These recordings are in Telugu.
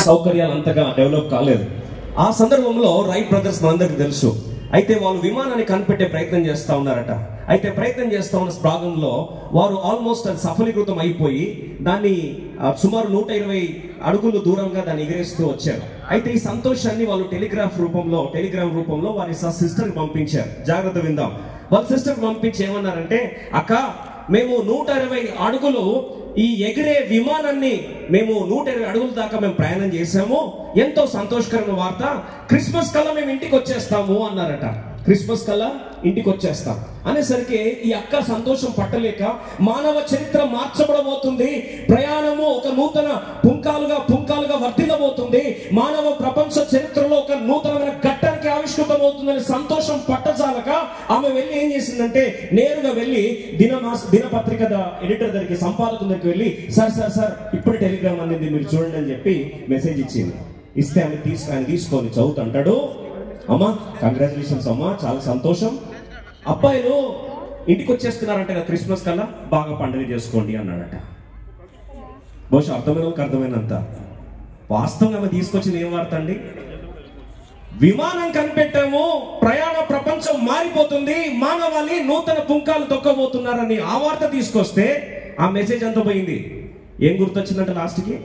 సౌకర్యాలు అంతగా డెవలప్ కాలేదు. ఆ సందర్భంలో రైట్ బ్రదర్స్ మనందరికీ తెలుసు. అయితే వాళ్ళు విమానాన్ని కనిపెట్టే ప్రయత్నం చేస్తూ ఉన్నారట. అయితే ప్రయత్నం చేస్తూ ఉన్న భాగంలో వారు ఆల్మోస్ట్ అది సఫలీకృతం అయిపోయి దాన్ని సుమారు 120 అడుగులు దూరంగా దాన్ని ఎగిరేస్తూ వచ్చారు. అయితే ఈ సంతోషాన్ని వాళ్ళు టెలిగ్రామ్ రూపంలో వారి సిస్టర్కి పంపించారు. జాగ్రత్త విందాం. వాళ్ళ సిస్టర్కి పంపించి ఏమన్నారంటే, అక్క మేము 120 అడుగులు ఈ ఎగిరే విమానాన్ని మేము 120 అడుగుల దాకా మేము ప్రయాణం చేశాము, ఎంతో సంతోషకరమైన వార్త, క్రిస్మస్ కల్లా మేము ఇంటికి వచ్చేస్తాము అన్నారట. క్రిస్మస్ కల్లా ఇంటికి వచ్చేస్తాం అనేసరికి ఈ అక్క సంతోషం పట్టలేక, మానవ చరిత్ర మార్చబడబోతుంది, ప్రయాణము ఒక నూతన పుంకాలుగా వర్తిల్లబోతుంది, మానవ ప్రపంచ చరిత్రలో ఒక నూతనమైన ఘట్టానికి ఆవిష్కృతమవుతుందని సంతోషం పట్టజాలక ఆమె వెళ్ళి ఏం చేసిందంటే, నేరుగా వెళ్ళి దినపత్రిక ఎడిటర్ దగ్గరికి, సంపాదకుల దగ్గరికి వెళ్ళి, సార్ ఇప్పుడు టెలిగ్రామ్ అనేది మీరు చూడండి అని చెప్పి మెసేజ్ ఇచ్చింది. ఇస్తే ఆమె తీసుకొని చదువుతుంటాడు, అమ్మా కంగ్రాచులేషన్స్ అమ్మా, చాలా సంతోషం, అబ్బాయిలు ఇంటికి వచ్చేస్తున్నారంట కదా క్రిస్మస్ కల్లా, బాగా పండుగ చేసుకోండి అన్నాడట. బహుశా అర్థమైన వాళ్ళకి అర్థమైనంత. వాస్తవంగా ఆమె తీసుకొచ్చింది ఏం వార్త అండి? విమానం కనిపెట్టాము, ప్రయాణ ప్రపంచం మారిపోతుంది, మానవాళి నూతన పుంకాలు తొక్కబోతున్నారని ఆ వార్త తీసుకొస్తే ఆ మెసేజ్ అంతా పోయింది. ఏం గుర్తొచ్చిందంటే లాస్ట్కి,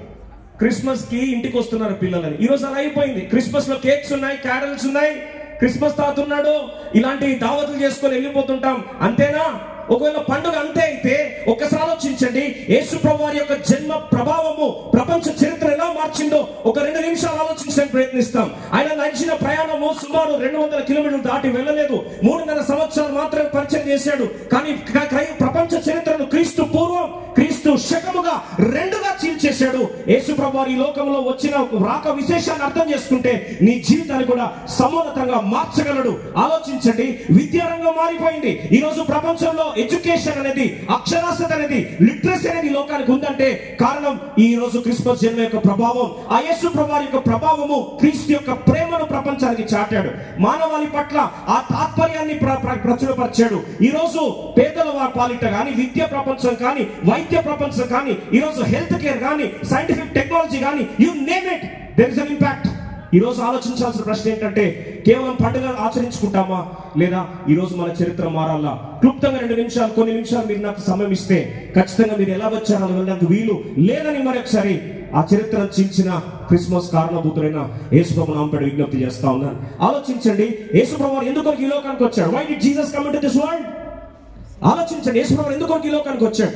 క్రిస్మస్ కి ఇంటికి వస్తున్నారు పిల్లలని. ఈరోజు అలా అయిపోయింది. క్రిస్మస్ లో కేక్స్ ఉన్నాయి, క్యారల్స్ ఉన్నాయి, క్రిస్మస్ తాత ఉన్నాడు, ఇలాంటి దావతులు చేసుకొని వెళ్ళిపోతుంటాం, అంతేనా? ఒకవేళ పండుగ అంతే అయితే ఒక్కసారి ఆలోచించండి, యేసు ప్రభువారి యొక్క జన్మ ప్రభావము ప్రపంచ చరిత్ర ఎలా మార్చిందో ఒక 2 నిమిషాలు ఆలోచించడానికి ప్రయత్నిస్తాం. ఆయన నడిచిన ప్రయాణము సుమారు 200 కిలోమీటర్లు దాటి వెళ్ళలేదు, 3.5 సంవత్సరాలు మాత్రమే పరిచయం చేశాడు. కానీ ప్రపంచ చరిత్రను క్రీస్తు పూర్వం క్రీస్తు శకముగా 2గా చీల్చేశాడు. యేసు ప్రభువారి ఈ లోకంలో వచ్చిన రాక విశేషాన్ని అర్థం చేసుకుంటే నీ జీవితాన్ని కూడా సమూలతంగా మార్చగలడు. ఆలోచించండి, విద్యారంగం మారిపోయింది. ఈ రోజు ప్రపంచంలో ఎడ్యుకేషన్ అనేది, అక్షరాస్యత అనేది, లిటరసీ అనేది లోకానికి ఉందంటే కారణం ఈ రోజు క్రిస్మస్ జన్మ యొక్క ప్రభావం. ఆ యేసు ప్రభువారి యొక్క ప్రభావము క్రీస్తు యొక్క ప్రేమను ప్రపంచానికి చాటాడు. మానవాళి పట్ల ఆ తాత్పర్యాన్ని ప్రచురపరిచాడు. ఈ రోజు పేదల పాలిట కానీ, విద్య ప్రపంచం కానీ, వైద్య ప్రపంచం కానీ, ఈ రోజు హెల్త్ కేర్ కానీ, సైంటిఫిక్ టెక్నాలజీ కానీ, you name it, there is an impact. ఈ రోజు ఆలోచించాల్సిన ప్రశ్న ఏంటంటే, కేవలం పండుగ ఆచరించుకుంటామా, లేదా ఈ రోజు మన చరిత్ర మారాలా? క్లుప్తంగా 2 నిమిషాలు, కొన్ని నిమిషాలు మీరు నాకు సమయం ఇస్తే ఖచ్చితంగా మీరు ఎలా వచ్చారని వెళ్ళడానికి వీలు లేదని మరొకసారి ఆ చరిత్రను చీల్చిన క్రిస్మస్ కారణభూతులైన యేసు ప్రభు నామమున విజ్ఞప్తి చేస్తా ఉన్నాను. ఆలోచించండి, యేసు ప్రభు ఎందుకు ఈ లోకానికి వచ్చాడు? Why did Jesus come into this world? ఆలోచించండి, యేసు ప్రభు ఎందుకు ఈ లోకానికి వచ్చాడు?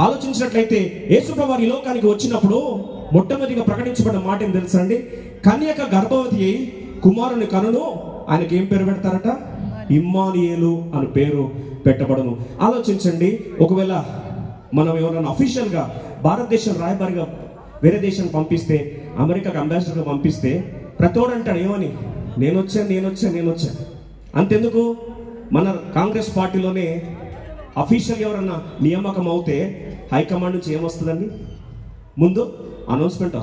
ఆలోచించినట్లయితే యేసు ప్రభు ఈ లోకానికి వచ్చినప్పుడు మొట్టమొదటిగా ప్రకటించబడిన మాట ఏం తెలుసా అండి? కన్యక గర్భవతి అయి కుమారుని కనును, ఆయనకి ఏం పేరు పెడతారట? ఇమ్మానుయేలు అని పేరు పెట్టబడను. ఆలోచించండి, ఒకవేళ మనం ఎవరైనా అఫీషియల్గా భారతదేశం రాయబారిగా వేరే దేశానికి పంపిస్తే, అమెరికాకి అంబాసిడర్గా పంపిస్తే ప్రతోడు అంటాడు ఏమని? నేను వచ్చాను. అంతెందుకు, మన కాంగ్రెస్ పార్టీలోనే అఫీషియల్ ఎవరన్నా నియామకం అవుతే హైకమాండ్ నుంచి ఏమొస్తుందండి? ముందు అనౌన్స్మెంట్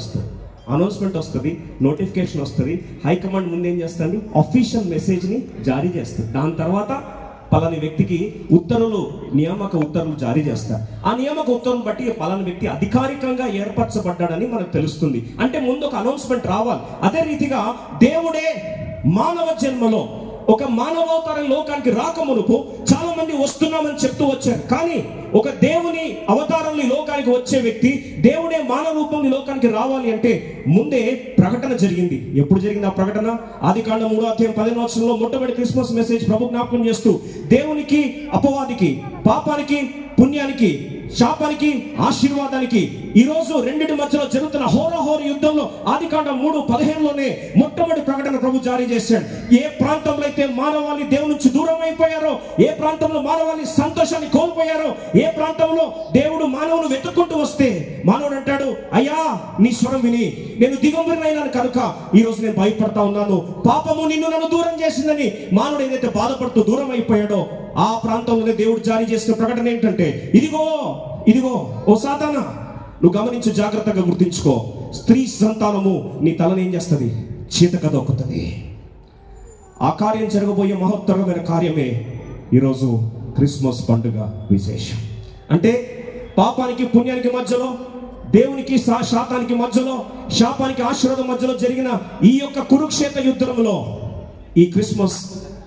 వస్తుంది, నోటిఫికేషన్ వస్తుంది. హైకమాండ్ ముందు ఏం చేస్తుంది? అఫీషియల్ మెసేజ్ని జారీ చేస్తుంది. దాని తర్వాత పలాని వ్యక్తికి నియామక ఉత్తర్వులు జారీ చేస్తారు. ఆ నియామక ఉత్తర్వులు బట్టి పలాని వ్యక్తి అధికారికంగా ఏర్పరచబడ్డాడని మనకు తెలుస్తుంది. అంటే ముందు ఒక అనౌన్స్మెంట్ రావాలి. అదే రీతిగా దేవుడే మానవ జన్మలో ఒక మానవావతారం లోకానికి రాకమునుపు చాలా మంది వస్తున్నామని చెప్తూ వచ్చారు. కానీ ఒక దేవుని అవతారంలో లోకానికి వచ్చే వ్యక్తి, దేవుడే మానవ రూపంలో లోకానికి రావాలి అంటే ముందే ప్రకటన జరిగింది. ఎప్పుడు జరిగింది ఆ ప్రకటన? ఆదికాండం 3:15 మొట్టమొదటి క్రిస్మస్ మెసేజ్ ప్రభు జ్ఞాపకం చేస్తూ, దేవునికి అపవాదికి, పాపానికి పుణ్యానికి, శాపానికి ఆశీర్వాదానికి ఈ రోజు రెండింటి మధ్యలో జరుగుతున్న హోరాహోర యుద్ధంలో ఆదికాండం 3:15 మొట్టమొదటి ప్రకటన ప్రభు జారీ చేశాడు. ఏ ప్రాంతంలో అయితే మానవాళి దేవుని నుంచి దూరం అయిపోయారో, ఏ ప్రాంతంలో మానవాళి సంతోషాన్ని కోల్పోయారో, ఏ ప్రాంతంలో దేవుడు మానవుని వెతుక్కుంటూ వస్తే మానవుడు అంటాడు, అయ్యా నీ స్వరం విని నేను దిగంబరినైనాను కనుక ఈ రోజు నేను భయపడతా ఉన్నాను, పాపము నన్ను దూరం చేసిందని మానవుడు ఏదైతే బాధపడుతూ దూరం అయిపోయాడో ఆ ప్రాంతంలోనే దేవుడు జారీ చేసిన ప్రకటన ఏంటంటే, ఇదిగో ఓ సాతానా, నువ్వు గమనించు, జాగ్రత్తగా గుర్తించుకో, స్త్రీ సంతానము నీ తలని ఏం చేస్తుంది? చీతకదొక్కుతుంది. ఆ కార్యం జరగబోయే మహోత్తరమైన కార్యమే ఈరోజు క్రిస్మస్ పండుగ విశేషం. అంటే పాపానికి పుణ్యానికి మధ్యలో, దేవునికి శాపానికి మధ్యలో, శాపానికి ఆశీర్వాదం మధ్యలో జరిగిన ఈ యొక్క కురుక్షేత్ర యుద్ధంలో ఈ క్రిస్మస్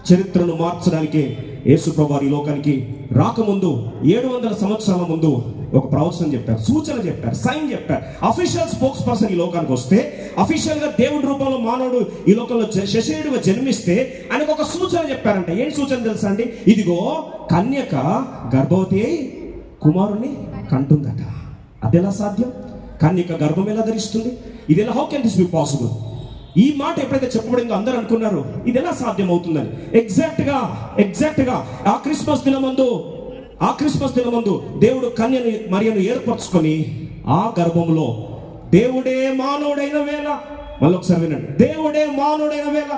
చరిత్రను మార్చడానికి యేసుప్రభువు ఈ లోకానికి రాకముందు 700 సంవత్సరాల ముందు ఒక ప్రవచనం చెప్పారు, సూచన చెప్పారు, సైన్ చెప్పారు. అఫీషియల్ స్పోక్స్ పర్సన్ ఈ లోకానికి వస్తే, అఫీషియల్ గా దేవుడి రూపంలో మానవుడు ఈ లోకంలో శశేరుడుగా జన్మిస్తే ఆయనకు ఒక సూచన చెప్పారంట. ఏం సూచన తెలుసా అండి? ఇదిగో కన్యక గర్భవతి అయి కుమారుని కంటుందట. అది ఎలా సాధ్యం? కన్యక గర్భం ఎలా ధరిస్తుంది? ఇది ఎలా? How can this be possible? ఈ మాట ఎప్పుడైతే చెప్పబడిందో అందరూ అనుకున్నారు ఇది ఎలా సాధ్యం అవుతుందని. ఎగ్జాక్ట్ గా ఆ క్రిస్మస్ దినమందు దేవుడు కన్యను మరియను ఏర్పరచుకొని ఆ గర్భంలో దేవుడే మానవుడైన వేళ, మళ్ళీ ఒకసారి వినండి, దేవుడే మానవుడైన వేళ,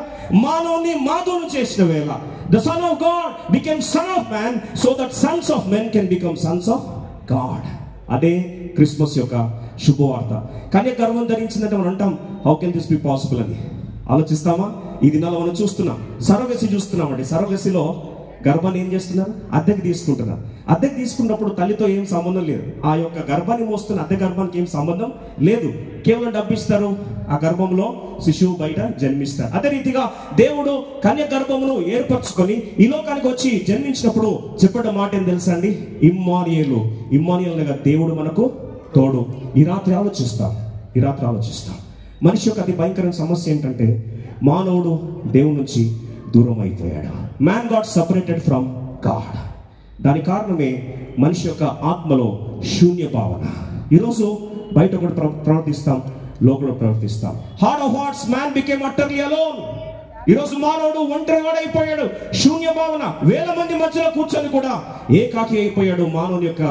మానవుని మాధవుని చేసిన వేళ, the son of God became son of man so that sons of men can become sons of God. అదే క్రిస్మస్ యొక్క శుభవార్త. కన్య గర్భం ధరించిందంటే మనం అంటాం how can this be possible అని ఆలోచిస్తామా? ఈ దినాల్లో మనం చూస్తున్నాం, సరోగసి చూస్తున్నామండి. సరోగసిలో గర్భాన్ని ఏం చేస్తున్నారు? అద్దెకి తీసుకుంటున్నారు. అద్దెకి తీసుకున్నప్పుడు తల్లితో ఏం సంబంధం లేదు. ఆ యొక్క గర్భాన్ని మోస్తున్న అద్దె గర్భానికి ఏం సంబంధం లేదు. కేవలం డబ్బిస్తారు, ఆ గర్భంలో శిశువు బయట జన్మిస్తారు. అదే రీతిగా దేవుడు కన్య గర్భమును ఏర్పరచుకొని ఈ లోకానికి వచ్చి జన్మించినప్పుడు చెప్పడం మాట ఏం తెలుసా అండి? ఇమ్మానుయేలు అనగా దేవుడు మనకు తోడు. ఈ రాత్రి ఆలోచిస్తాం. మనిషి యొక్క అతి భయంకరమైన సమస్య ఏంటంటే మానవుడు దేవుడి నుంచి దూరం అయిపోయాడు. Man got separated from God. దాని కారణమే మనిషి యొక్క ఆత్మలో శూన్య భావన. ఈరోజు బయట కూడా ప్రవర్తిస్తాం, లోపల ప్రవర్తిస్తాం. Heart of hearts man became utterly alone. ఈరోజు మానవుడు ఒంటరివాడైపోయాడు. శూన్య భావన. వేల మంది మధ్యలో కూర్చొని కూడా ఏకాకి అయిపోయాడు. మానవుని యొక్క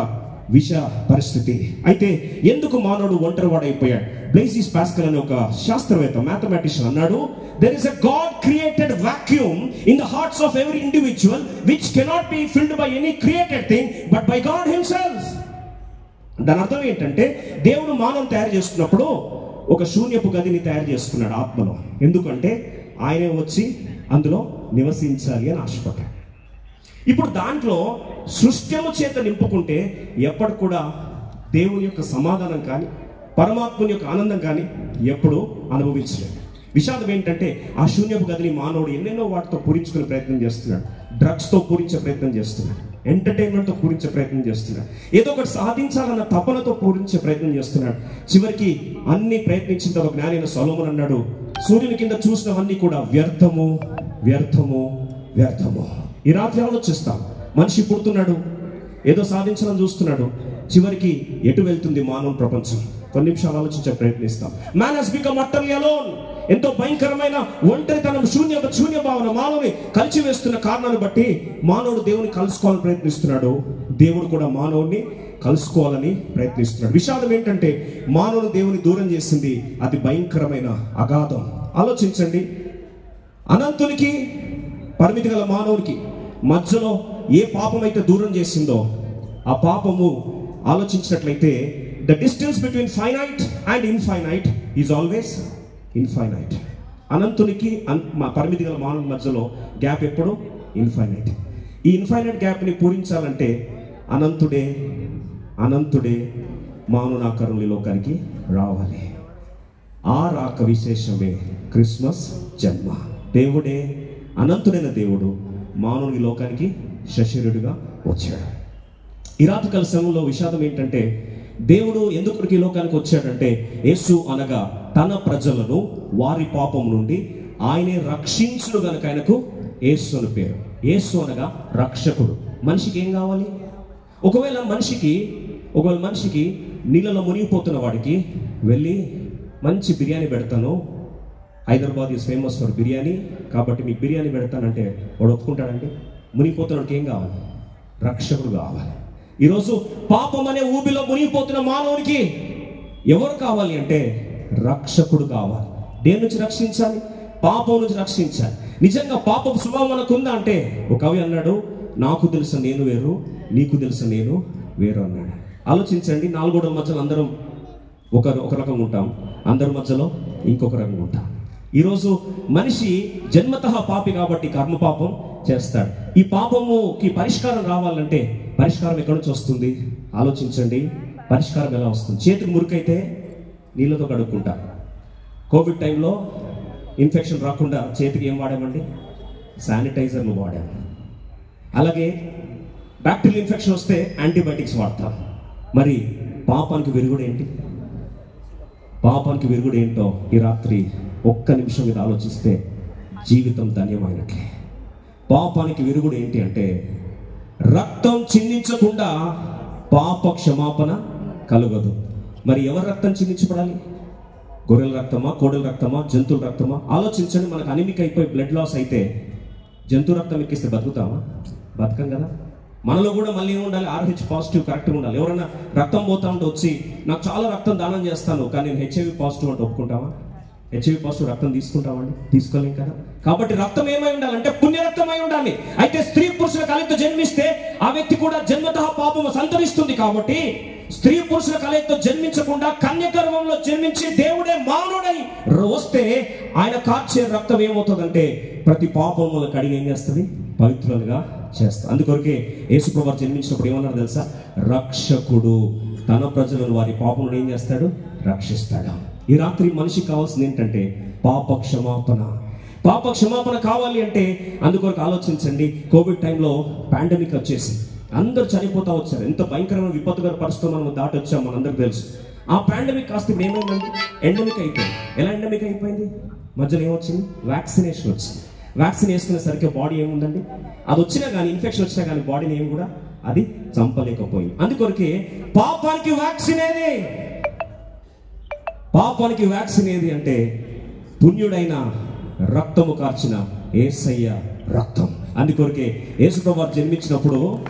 విష పరిస్థితి. అయితే ఎందుకు మానవుడు ఒంటరివాడైపోయాడు? బ్లైసిస్ పాస్కల్ అనే ఒక శాస్త్రవేత్త, మ్యాథమెటిషియన్ అన్నాడు, there is a God created vacuum in the hearts of every individual which cannot be filled by any created thing but by God himself. దాని అర్థం ఏంటంటే దేవుడు మానవుని తయారు చేస్తున్నప్పుడు ఒక శూన్యపు గదిని తయారు చేసుకున్నాడు ఆత్మలో. ఎందుకంటే ఆయనే వచ్చి అందులో నివసించాలి అని ఆశపడ్డాడు. ఇప్పుడు దాంట్లో సృష్టిము చేత నింపుకుంటే ఎప్పటి కూడా దేవుని యొక్క సమాధానం కానీ పరమాత్మని యొక్క ఆనందం కానీ ఎప్పుడు అనుభవించలేదు. విషాదం ఏంటంటే ఆ శూన్యపు గదిని మానవుడు ఎన్నెన్నో వాటితో పూరించుకునే ప్రయత్నం చేస్తున్నాడు. డ్రగ్స్తో పూరించే ప్రయత్నం చేస్తున్నాడు, ఎంటర్టైన్మెంట్తో పూరించే ప్రయత్నం చేస్తున్నాడు, ఏదో ఒకటి సాధించాలన్న తపనతో పూరించే ప్రయత్నం చేస్తున్నాడు. చివరికి అన్ని ప్రయత్నించిన తర్వాత జ్ఞానైన సొలొమోను అన్నాడు, సూర్యుని కింద చూసినవన్నీ కూడా వ్యర్థము. ఈ రాత్రి ఆలోచిస్తాం, మనిషి పుడుతున్నాడు, ఏదో సాధించాలని చూస్తున్నాడు, చివరికి ఎటు వెళ్తుంది మానవ ప్రపంచం? కొన్ని నిమిషాలు ఆలోచించే ప్రయత్నిస్తాం. Man has become utterly alone. ఎంతో భయంకరమైన ఒంటరితనం, శూన్య భావన మానవుని కలిచివేస్తున్న కారణాన్ని బట్టి మానవుడు దేవుని కలుసుకోవాలని ప్రయత్నిస్తున్నాడు. దేవుడు కూడా మానవుని కలుసుకోవాలని ప్రయత్నిస్తున్నాడు. విషాదం ఏంటంటే మానవుని దేవుని దూరం చేసింది అది భయంకరమైన అగాధం. ఆలోచించండి, అనంతునికి పరిమితి గల మానవునికి మధ్యలో ఏ పాపం అయితే దూరం చేసిందో ఆ పాపము ఆలోచించినట్లయితే the distance between finite and infinite is always infinite. అనంతునికి పరిమితి గల మానవుని మధ్యలో గ్యాప్ ఎప్పుడు ఇన్ఫైనైట్. ఈ ఇన్ఫైనైట్ గ్యాప్ని పూరించాలంటే అనంతుడే మానవుని ఆకారంలో లోకానికి రావాలి. ఆ రాక విశేషమే క్రిస్మస్ జన్మ. దేవుడే, అనంతుడైన దేవుడు మానవుని లోకానికి శరీరుడిగా వచ్చాడు. ఈ రాత్రికాల సమయంలో విషాదం ఏంటంటే దేవుడు ఎందుకు ఈ లోకానికి వచ్చాడంటే యేసు అనగా తన ప్రజలను వారి పాపం నుండి ఆయనే రక్షించును గనుక ఆయనకు యేసు అని పేరు. యేసు అనగా రక్షకుడు. మనిషికి ఏం కావాలి? ఒకవేళ మనిషికి నీళ్ళలో మునిగిపోతున్న వాడికి వెళ్ళి మంచి బిర్యానీ పెడతాను, Hyderabad is famous for biryani కాబట్టి మీకు బిర్యానీ పెడతానంటే వాడు ఒప్పుకుంటాడండి? మునిగిపోతున్నవాడికి ఏం కావాలి? రక్షకుడు కావాలి. ఈరోజు పాపం అనే ఊబిలో మునిగిపోతున్న మానవునికి ఎవరు కావాలి అంటే రక్షకుడు కావాలి. దేని నుంచి రక్షించాలి? పాపం నుంచి రక్షించాలి. నిజంగా పాపం స్వభావం మనకు ఉందా అంటే ఒక కవి అన్నాడు, నాకు తెలుసు నేను వేరు, నీకు తెలుసు నేను వేరు అన్నాడు. ఆలోచించండి, నాలుగు గోడల మధ్యలో అందరం ఒక రకంగా ఉంటాం, అందరి మధ్యలో ఇంకొక రకంగా ఉంటాం. ఈరోజు మనిషి జన్మతః పాపి కాబట్టి కర్మపాపం చేస్తాడు. ఈ పాపముకి పరిష్కారం రావాలంటే పరిష్కారం ఎక్కడి నుంచి వస్తుంది? ఆలోచించండి, పరిష్కారం ఎలా వస్తుంది? చేతికి మురికైతే నీళ్ళతో కడుక్కుంటా. కోవిడ్ టైంలో ఇన్ఫెక్షన్ రాకుండా చేతికి ఏం వాడామండి? శానిటైజర్లు వాడాము. అలాగే బ్యాక్టీరియల్ ఇన్ఫెక్షన్ వస్తే యాంటీబయాటిక్స్ వాడతాం. మరి పాపానికి విరుగుడు ఏంటి? పాపానికి విరుగుడు ఏంటో ఈ రాత్రి ఒక్క నిమిషం మీద ఆలోచిస్తే జీవితం ధన్యమైనట్లే. పాపానికి విరుగుడు ఏంటి అంటే రక్తం చిందించకుండా పాప క్షమాపణ కలుగదు. మరి ఎవరి రక్తం చిందించబడాలి? గొర్రెల రక్తమా, కోడెల రక్తమా, జంతువుల రక్తమా? ఆలోచించండి. మనకు అనిమిక్ అయిపోయి బ్లడ్ లాస్ అయితే జంతు రక్తం ఎక్కిస్తే బతుకుతామా? బతకం కదా. మనలో కూడా మళ్ళీ ఏముండాలి? RH పాజిటివ్ కరెక్ట్గా ఉండాలి. ఎవరైనా రక్తం పోతా ఉంటే వచ్చి నాకు చాలా రక్తం దానం చేస్తాను కానీ నేను HIV పాజిటివ్ అంటే ఒప్పుకుంటావా? HIV పాజిటివ్ రక్తం తీసుకుంటామండి? తీసుకోలేం కదా. కాబట్టి రక్తం ఏమై ఉండాలంటే పుణ్య రక్తమై ఉండాలి. అయితే స్త్రీ పురుషుల కలయికతో జన్మిస్తే ఆ వ్యక్తి కూడా జన్మతః పాపము సంతరిస్తుంది. కాబట్టి స్త్రీ పురుషుల కలయికతో జన్మించకుండా కన్య గర్భంలో జన్మించి దేవుడే మానవుడై వస్తే ఆయన కార్చే రక్తం ఏమవుతుందంటే ప్రతి పాపముల కడిగి ఏం చేస్తుంది? పవిత్రులుగా చేస్తా. అందుకొరకే యేసుప్రభువు జన్మించినప్పుడు ఏమన్నారు తెలుసా? రక్షకుడు తన ప్రజలను వారి పాపములను ఏం చేస్తాడు? రక్షిస్తాడు. ఈ రాత్రి మనిషికి కావాల్సింది ఏంటంటే పాప క్షమాపణ. పాప క్షమాపణ కావాలి అంటే అందుకొరకు ఆలోచించండి. కోవిడ్ టైంలో పాండమిక్ వచ్చేసి అందరూ చనిపోతా వచ్చారు. ఎంత భయంకరమైన విపత్తుగా పరిస్థితులు మనం దాటి వచ్చాం, మనందరికీ తెలుసు. ఆ పాండమిక్ కాస్త ఇప్పుడు ఏమైందంటే ఎండమిక్ అయిపోయింది. ఎలా ఎండమిక్ అయిపోయింది? మధ్యలో ఏమొచ్చింది? వ్యాక్సినేషన్ వచ్చింది. వ్యాక్సిన్ వేసుకునేసరికి బాడీ ఏముందండి? అది వచ్చినా కానీ ఇన్ఫెక్షన్ వచ్చినా కానీ బాడీని ఏం కూడా అది చంపలేకపోయింది. అందుకొరకే పాపానికి వ్యాక్సిన్ ఏది? పాపానికి వ్యాక్సిన్ ఏది అంటే పుణ్యుడైన రక్తము కార్చిన యేసయ్య రక్తం. అందుకొరకే యేసుప్రభువు జన్మించినప్పుడు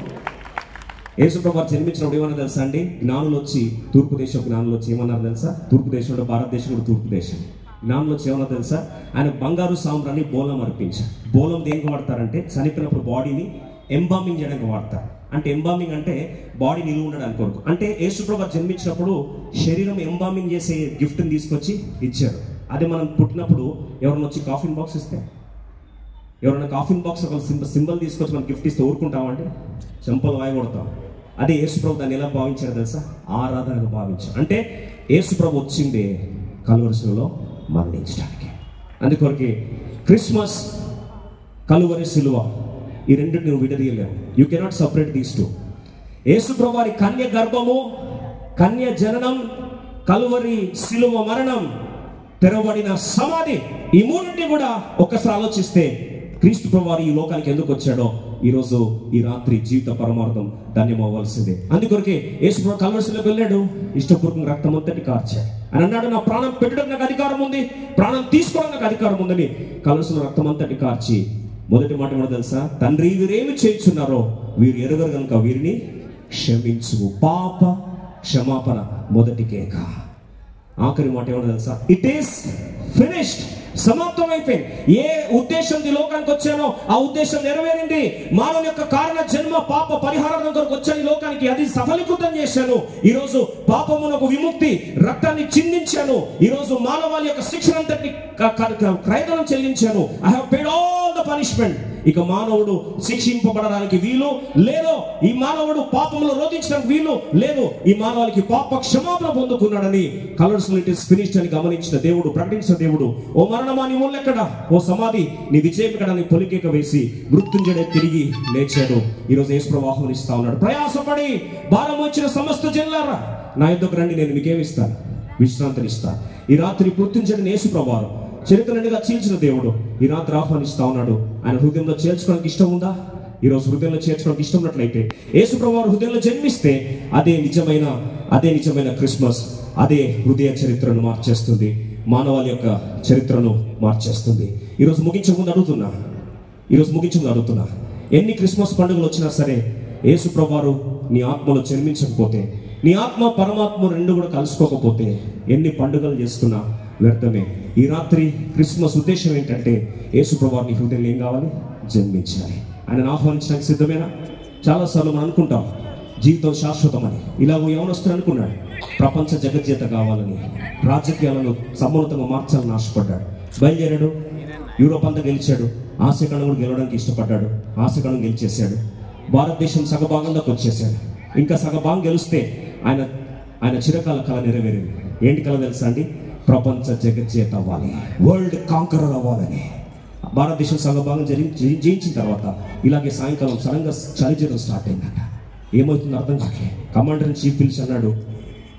ఏమన్నా తెలుసా అండి? జ్ఞానులు వచ్చి తూర్పు దేశం జ్ఞానులు వచ్చి ఏమన్నారు తెలుసా? తూర్పు దేశంలో భారతదేశం కూడా తూర్పు దేశం. జ్ఞానులు వచ్చి ఏమన్నా తెలుసా? ఆయన బంగారు సాంబ్రాన్ని బోలం అర్పించారు. బోలం దేనికి వాడతారంటే చనిపోయినప్పుడు బాడీని ఎంబామింగ్ చేయడానికి వాడతారు. అంటే ఎంబామింగ్ అంటే బాడీ నిలువ ఉండడానికి కొరకు. అంటే యేసుప్రభువు జన్మించినప్పుడు శరీరం ఎంబామింగ్ చేసే గిఫ్ట్ని తీసుకొచ్చి ఇచ్చారు. అదే మనం పుట్టినప్పుడు ఎవరైనా వచ్చి కాఫిన్ బాక్స్ ఇస్తే, ఎవరైనా కాఫిన్ బాక్స్ ఒక సింబల్ తీసుకొచ్చి మనం గిఫ్ట్ ఇస్తే ఊరుకుంటామంటే చెంపలు వాయగొడతాం. అదే యేసుప్రభువు దాన్ని ఎలా భావించారు తెలుసా? ఆరాధనగా భావించారు. అంటే యేసుప్రభువు వచ్చిందే కలువరిశిలువలో మరణించడానికి. అందుకొరకే క్రిస్మస్, కలువరి శిలువ ఈ రెండింటిని నువ్వు విడదీయలేవు. You cannot separate these two. యేసుప్రభువు వారి కన్య గర్భము, కన్య జననం, కలువరి శిలువ మరణం, తెరవబడిన సమాధి, ఈ మూడింటిని కూడా ఒక్కసారి ఆలోచిస్తే క్రీస్తు ప్రభువు ఈ లోకానికి ఎందుకు వచ్చాడో ఈరోజు ఈ రాత్రి జీవిత పరమార్థం ధన్యమవ్వాల్సిందే. అందుకొరకే యేసుప్రభువు కలువరిశిలువకి వెళ్ళాడు, ఇష్టపూర్వకంగా రక్తం అంతటి కార్చాడు. అని అన్నాడు, నా ప్రాణం పెట్టడానికి నాకు అధికారం ఉంది, ప్రాణం తీసుకోవడానికి నాకు అధికారం ఉందని కలువరిశిలువ రక్తం అంతటి కార్చి మొదటి మాట ఏమో తెలుసా? తండ్రి వీరేమి చేయుచున్నారో వీరు ఎరుగరు కనుక వీరిని క్షమించు. పాప క్షమాపణ మొదటి కేక. ఆఖరి మాట ఏమో తెలుసా? It is finished. సమాప్తం అయిపోయింది. ఏ ఉద్దేశం ఈ లోకానికి వచ్చానో ఆ ఉద్దేశం నెరవేరింది. మానవుని యొక్క కారణ జన్మ పాప పరిహారం కొరకు వచ్చాను ఈ లోకానికి, అది సఫలీకృతం చేశాను. ఈ రోజు పాపమునకు విముక్తి రక్తాన్ని చిందించాను. ఈ రోజు మానవాళి యొక్క శిక్షణ అంతటి క్రయధనం చెల్లించాను. I have paid all the punishment. ఇక మానవుడు శిక్షింపబడడానికి వీలు లేదు. ఈ మానవుడు పాపంలో రోధించడానికి వీలు లేదు. ఈ మానవాళికి పాప క్షమాపణ పొందుకున్నాడని కలర్స్ ఇట్ ఇస్ ఫినిష్డ్ అని గమనించిన దేవుడు, ప్రకటించిన దేవుడు, ఓ మరణమా నీ ఊళ్ళెక్కడ, ఓ సమాధి నీ విజయం ఎక్కడ అని పొలికేక వేసి మృత్యుంజయుడే తిరిగి లేచాడు. ఈరోజు యేసుప్రభువు ఆహ్వానిస్తా ఉన్నాడు, ప్రయాసపడి భారం వచ్చిన సమస్త జనులారా నా యొద్దకు రండి, నేను మీకేమిస్తాను? విశ్రాంతినిస్తాను. ఈ రాత్రి మృత్యుంజయుడిని యేసుప్రభువు చరిత్రనిగా చీల్చిన దేవుడు ఈ రాత్రి ఆహ్వానిస్తా ఉన్నాడు. ఆయన హృదయంలో చేర్చుకోవడానికి ఇష్టం ఉందా? ఈరోజు హృదయంలో చేర్చుకోవడానికి ఇష్టం ఉన్నట్లయితే యేసుప్రభువు హృదయంలో జన్మిస్తే అదే నిజమైన క్రిస్మస్, అదే హృదయ చరిత్రను మార్చేస్తుంది, మానవాళి యొక్క చరిత్రను మార్చేస్తుంది. ఈరోజు ముగించే ముందు అడుగుతున్నా, ఎన్ని క్రిస్మస్ పండుగలు వచ్చినా సరే యేసుప్రభువు నీ ఆత్మలో జన్మించకపోతే, నీ ఆత్మ పరమాత్మ రెండు కూడా కలుసుకోకపోతే ఎన్ని పండుగలు చేసుకున్నా వ్యర్థమే. ఈ రాత్రి క్రిస్మస్ ఉద్దేశం ఏంటంటే యేసుప్రభువు నీ హృదయంలో ఏం కావాలి? జన్మించాలి. ఆయనను ఆహ్వానించడానికి సిద్ధమేనా? చాలాసార్లు మనం అనుకుంటాం జీవితం శాశ్వతమని. ఇలాగో యవనస్తుడు అనుకున్నాడు ప్రపంచ జగజ్జేత కావాలని, రాజకీయాలను సమ్మోన్నతంగా మార్చాలని ఆశపడ్డాడు. బయలుదేరాడు, యూరోప్ అంతా గెలిచాడు, ఆసియాఖండం కూడా గెలవడానికి ఇష్టపడ్డాడు, ఆసియాఖండం గెలిచేశాడు. భారతదేశం సగభాగంలోకి వచ్చేసాడు. ఇంకా సగభాగం గెలిస్తే ఆయన ఆయన చిరకాల కళ నెరవేరింది. ఏంటి కళ తెలుసా అండి? ప్రపంచ జగజ్జేత అవ్వాలి, వరల్డ్ కాంకరర్ అవ్వాలని. భారతదేశం సగభాగం జయించిన తర్వాత ఇలాగే సాయంకాలం సడన్గా చలి జ్వరం స్టార్ట్ అయిందట. ఏమవుతుందో అర్థం కాకే. కమాండర్ ఇన్ చీఫ్ పిలిచి అన్నాడు,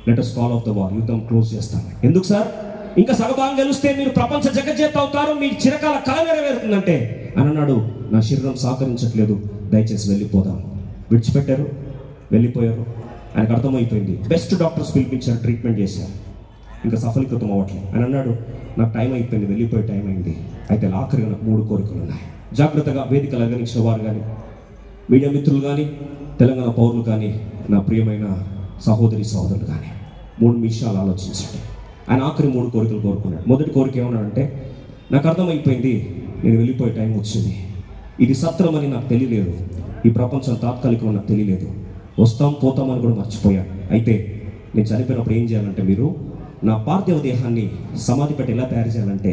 let us call of the war, యుద్ధం క్లోజ్ చేస్తాను. ఎందుకు సార్? ఇంకా సగభాగం గెలిస్తే మీరు ప్రపంచ జగజ్జేత అవుతారు, మీ చిరకాల కళ నెరవేరుతుందంటే అని అన్నాడు. నా శరీరం సహకరించట్లేదు, దయచేసి వెళ్ళిపోదాం. విడిచిపెట్టారు, వెళ్ళిపోయారు. ఆయనకు అర్థమైపోయింది. బెస్ట్ డాక్టర్స్ పిలిపించారు, ట్రీట్మెంట్ చేశారు. ఇంకా సఫలీకృతం అవ్వట్లేదు. అని అన్నాడు, నాకు టైం అయిపోయింది, వెళ్ళిపోయే టైం అయింది. అయితే ఆఖరిగా నాకు 3 కోరికలు ఉన్నాయి. జాగ్రత్తగా వేదికలు అలంకరించిన వారు కానీ, మీడియా మిత్రులు కానీ, తెలంగాణ పౌరులు కానీ, నా ప్రియమైన సహోదరి సహోదరులు కానీ 3 విషయాలు ఆలోచించండి. ఆయన ఆఖరి 3 కోరికలు కోరుకున్నాడు. మొదటి కోరిక ఏమన్నాడంటే, నాకు అర్థమైపోయింది, నేను వెళ్ళిపోయే టైం వచ్చింది. ఇది సత్రం అని నాకు తెలియలేదు, ఈ ప్రపంచం తాత్కాలికం నాకు తెలియలేదు, వస్తాం పోతామని కూడా మర్చిపోయాను. అయితే నేను చనిపోయినప్పుడు ఏం చేయాలంటే, మీరు నా పార్థివ దేహాన్ని సమాధి పెట్ట ఎలా తయారు చేయాలంటే,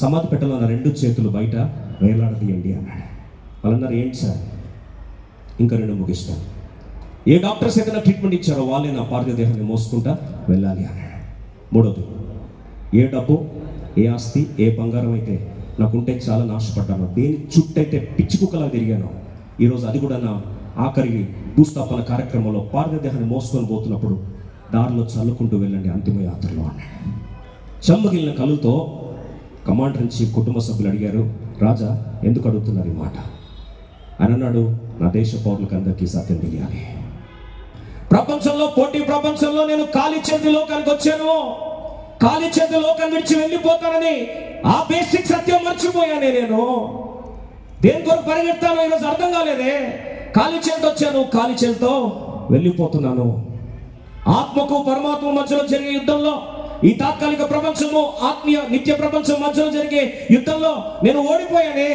సమాధి పెట్టలో నా 2 చేతులు బయట వేలాడదీయండి అన్నాడు. వాళ్ళన్నారు, ఏంటి సార్, ఇంకా 2 ముగిస్తాను. ఏ డాక్టర్స్ అయితే నా ట్రీట్మెంట్ ఇచ్చారో వాళ్ళే నా పార్థివ దేహాన్ని మోసుకుంటా వెళ్ళాలి అన్నాడు. మూడోది, ఏ డబ్బు, ఏ ఆస్తి, ఏ బంగారం అయితే నాకుంటే చాలా నాశపడ్డాను, దేని చుట్టైతే పిచ్చి కుక్కలా తిరిగాను, ఈరోజు అది కూడా నా ఆఖరి భూస్థాపన కార్యక్రమంలో పార్థివ దేహాన్ని మోసుకొని పోతున్నప్పుడు దారిలో చల్లుకుంటూ వెళ్ళండి అంతిమ యాత్రలో అన్నాడు. చెమ్మగిలిన కళ్ళతో కమాండర్ ఇన్ చీఫ్ కుటుంబ సభ్యులు అడిగారు, రాజా ఎందుకు అడుగుతున్నారు ఈ మాట అని అన్నాడు. నా దేశ పౌరులకు అందరికీ సత్యం తెలియాలి. ప్రపంచంలో, పోటీ ప్రపంచంలో నేను ఖాళీ చేతి లోకానికి వచ్చాను, ఖాళీ చేతి లోకాన్ని విడిచి వెళ్ళిపోతానని ఆ బేసిక్ సత్యం మర్చిపోయానే. నేను దేని కొరకు పరిగెడతానో ఈరోజు అర్థం కాలేదే. ఖాళీ చేతితో వచ్చాను, ఖాళీ చేతితో వెళ్ళిపోతున్నాను. ఆత్మకు పరమాత్మ మధ్యలో జరిగే యుద్ధంలో, ఈ తాత్కాలిక ప్రపంచము ఆత్మీయ నిత్య ప్రపంచం మధ్యలో జరిగే యుద్ధంలో నేను ఓడిపోయానే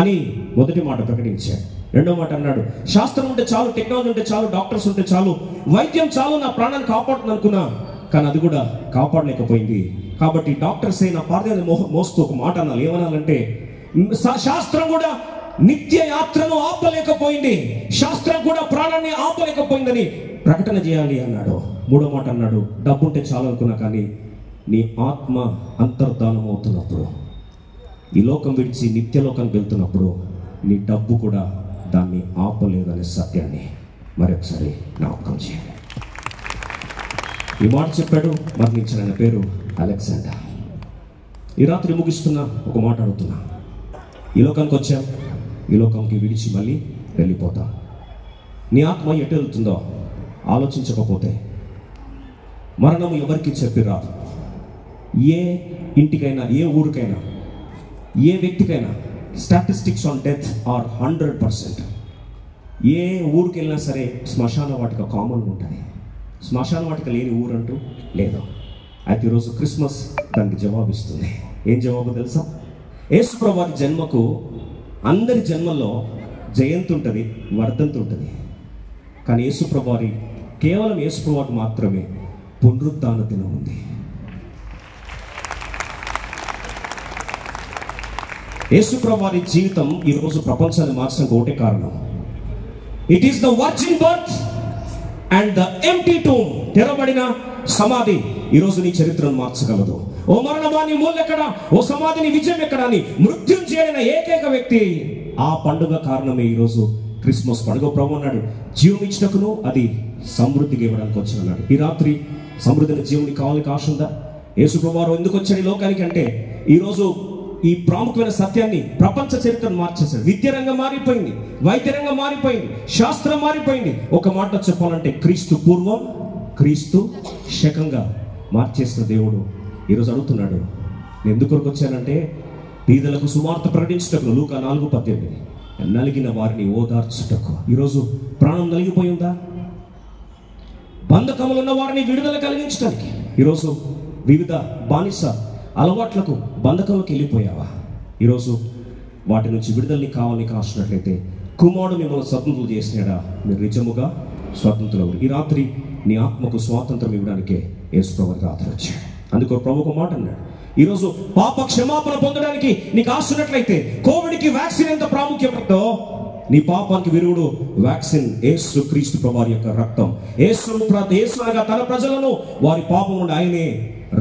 అని మొదటి మాట ప్రకటించాడు. రెండో మాట అన్నాడు, శాస్త్రం ఉంటే చాలు, టెక్నాలజీ ఉంటే చాలు, డాక్టర్స్ ఉంటే చాలు, వైద్యం చాలు, నా ప్రాణాన్ని కాపాడుతుంది అనుకున్నా, కానీ అది కూడా కాపాడలేకపోయింది. కాబట్టి డాక్టర్స్ నా పార్థివాన్ని మోస్తూ ఒక మాట అనాలి. ఏమనాలంటే, శాస్త్రం కూడా నిత్య యాత్రను ఆపలేకపోయింది, శాస్త్రం కూడా ప్రాణాన్ని ఆపలేకపోయిందని ప్రకటన చేయాలి అన్నాడు. మూడో మాట అన్నాడు, డబ్బు ఉంటే చాలు అనుకున్నా, కానీ నీ ఆత్మ అంతర్ధానం అవుతున్నప్పుడు, ఈ లోకం విడిచి నిత్యలోకానికి వెళ్తున్నప్పుడు నీ డబ్బు కూడా దాన్ని ఆపలేదనే సత్యాన్ని మరొకసారి జ్ఞాపకం చేయండి. ఈ మాట చెప్పాడు, మరణించిన ఆయన పేరు అలెగ్జాండర్. ఈ రాత్రి ముగిస్తున్నా, ఒక మాట అడుగుతున్నా. ఈ లోకానికి వచ్చాం, ఈ లోకంకి విడిచి మళ్ళీ వెళ్ళిపోతాం. నీ ఆత్మ ఎటు వెళ్తుందో ఆలోచించకపోతే మరణం ఎవరికి చెప్పి రాదు. ఏ ఇంటికైనా, ఏ ఊరికైనా, ఏ వ్యక్తికైనా స్టాటిస్టిక్స్ ఆన్ డెత్ ఆర్ 100%. ఏ ఊరికి వెళ్ళినా సరే శ్మశాన వాటిక కామన్ ఉంటుంది. శ్మశాన వాటిక లేని ఊరంటూ లేదు. అయితే ఈరోజు క్రిస్మస్ దానికి జవాబిస్తుంది. ఏం జవాబు తెలుసా? యేసుప్రభు వారి జన్మకు అందరి జన్మల్లో జయంతి ఉంటుంది, వర్ధంతి ఉంటుంది. కానీ యేసుప్రభు వారి, కేవలం యేసుప్రభు వారికి మాత్రమే పునరుత్థాన దినం ఉంది. యేసుప్రభు వారి జీవితం ఈరోజు ప్రపంచాన్ని మార్చడానికి ఒకటే కారణం. It is the virgin birth and the empty tomb. తెరబడిన సమాధి ఈరోజు నీ చరిత్రను మార్చగలదు. ఓ మరణమా నీ మూలెక్కడా, ఓ సమాధిని విజయం ఎక్కడా అని మృత్యుంజయుడైన ఏకైక వ్యక్తి. ఆ పండుగ కారణమే ఈరోజు క్రిస్మస్ పండుగ. ప్రభు అన్నాడు, జీవం ఇచ్చినకును అది సమృద్ధిగా ఇవ్వడానికి వచ్చాడు. ఈ రాత్రి సమృద్ధిని, జీవుని కావాలని ఆశ ఉందా? యేసుప్రభు వారు ఎందుకు వచ్చాడు ఈ లోకానికి అంటే, ఈరోజు ఈ ప్రాముఖ్యమైన సత్యాన్ని, ప్రపంచ చరిత్రను మార్చేశాడు. విద్య రంగం మారిపోయింది, వైద్య రంగం మారిపోయింది, శాస్త్రం మారిపోయింది. ఒక మాట చెప్పాలంటే, క్రీస్తు పూర్వం, క్రీస్తు శకంగా మార్చేసిన దేవుడు ఈరోజు అడుగుతున్నాడు, నేను ఎందుకు వచ్చానంటే బీదలకు సువార్త ప్రకటించుటకు. లూకా 4:18. నలిగిన వారిని ఓదార్చుటకు. ఈరోజు ప్రాణం నలిగిపోయిందా? బంధకములు ఉన్న వారిని విడుదల కలిగించడానికి. ఈరోజు వివిధ బానిస అలవాట్లకు, బంధకంలోకి వెళ్ళిపోయావా? ఈరోజు వాటి నుంచి విడుదలని కావాలని కాసినట్లయితే, కుమారుడు మిమ్మల్ని స్వతంత్రులు చేసినాడా, మీరు నిజముగా స్వతంత్రులు. ఈ రాత్రి నీ ఆత్మకు స్వాతంత్రం ఇవ్వడానికే యేసుప్రభు రాత్రి వచ్చాడు. అందుకో ప్రభు ఒక మాట అన్నాడు, ఈరోజు పాప క్షమాపణ పొందడానికి నీకు ఆశ ఉన్నట్లయితే, కోవిడ్కి వ్యాక్సిన్ ఎంత ప్రాముఖ్యమైందో నీ పాపానికి విరుగుడు వ్యాక్సిన్ యేసు క్రీస్తు ప్రభువారి యొక్క రక్తం. యేసు అనగా తన ప్రజలను వారి పాపం నుండి ఆయనే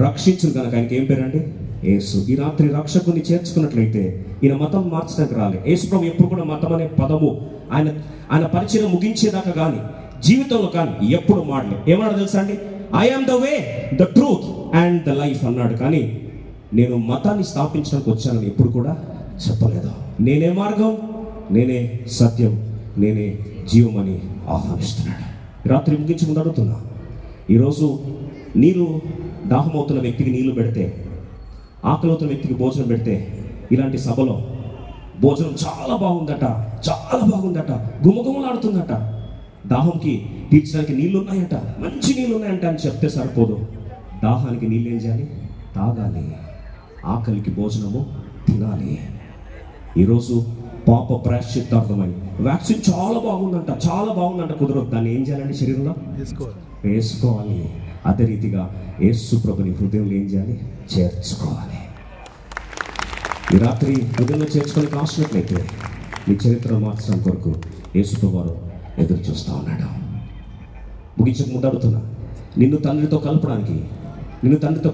రక్షించును కనుక ఆయనకి ఏం పేరండి? యేసు. ఈ రాత్రి రక్షకుని చేర్చుకున్నట్లయితే ఈయన మతం మార్చడానికి రాలేదు. యేసు ప్రభు ఎప్పుడు కూడా మతం అనే పదము ఆయన పరిచయం ముగించేదాకా కానీ జీవితంలో కానీ ఎప్పుడు మాడలేదు. ఏమన్నాడు తెలుసా అండి? I am the way, the truth and the life అన్నాడు. కానీ నేను మతాన్ని స్థాపించడానికి వచ్చానని ఎప్పుడు కూడా చెప్పలేదు. నేనే మార్గం, నేనే సత్యం, నేనే జీవమని ఆహ్వానిస్తున్నాడు. రాత్రి ముగించి ముందు అడుగుతున్నా, ఈరోజు నీరు దాహమవుతున్న వ్యక్తికి నీళ్లు పెడితే, ఆకలవుతున్న వ్యక్తికి భోజనం పెడితే, ఇలాంటి సభలో భోజనం చాలా బాగుందట, చాలా బాగుందట, గుమగుమలాడుతుందట, దాహంకి తీర్చడానికి నీళ్ళు ఉన్నాయట, మంచి నీళ్ళు ఉన్నాయంట అని చెప్తే సరిపోదు. దాహానికి నీళ్ళు ఏం చేయాలి? తాగాలి. ఆకలికి భోజనము తినాలి. ఈరోజు పాప ప్రాయశ్చిత్తార్థమై వ్యాక్సిన్ చాలా బాగుందంట, చాలా బాగుందంట కుదరదు. దాన్ని ఏం చేయాలండి? శరీరంలో వేసుకోవాలి. అదే రీతిగా యేసు ప్రభుని హృదయంలో ఏం చేయాలి? చేర్చుకోవాలి. ఈ రాత్రి హృదయంలో చేర్చుకొని కాసినట్లయితే నీ చరిత్ర మార్చడం కొరకు యేసు ప్రభువారు ఎదురు చూస్తూ ఉన్నాడు. ముగించక ముందు అడుగుతున్నా, నిన్ను తండ్రితో